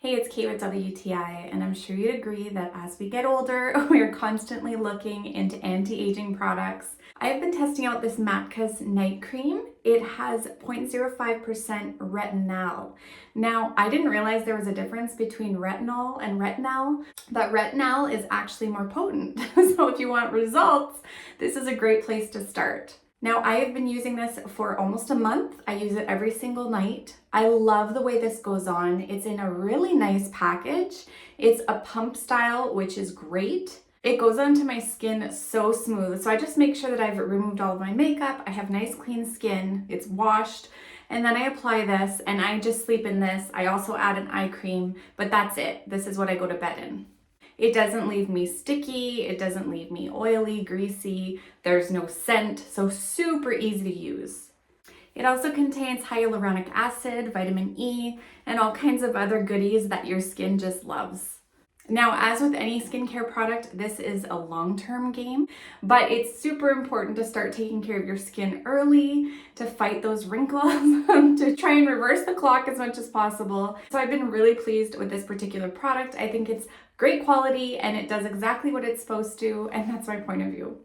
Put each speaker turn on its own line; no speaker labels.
Hey, it's Kate with WTI, and I'm sure you'd agree that as we get older, we are constantly looking into anti-aging products. I've been testing out this MATKAS night cream. It has 0.05% retinal. Now, I didn't realize there was a difference between retinol and retinal, but retinal is actually more potent. So if you want results, this is a great place to start. Now, I have been using this for almost a month. I use it every single night. I love the way this goes on. It's in a really nice package. It's a pump style, which is great. It goes onto my skin so smooth. So I just make sure that I've removed all of my makeup. I have nice clean skin. It's washed. And then I apply this and I just sleep in this. I also add an eye cream, but that's it. This is what I go to bed in. It doesn't leave me sticky, it doesn't leave me oily, greasy, there's no scent, so super easy to use. It also contains hyaluronic acid, vitamin E, and all kinds of other goodies that your skin just loves. Now, as with any skincare product, this is a long-term game, but it's super important to start taking care of your skin early, to fight those wrinkles, to try and reverse the clock as much as possible. So I've been really pleased with this particular product. I think it's great quality and it does exactly what it's supposed to, and that's my point of view.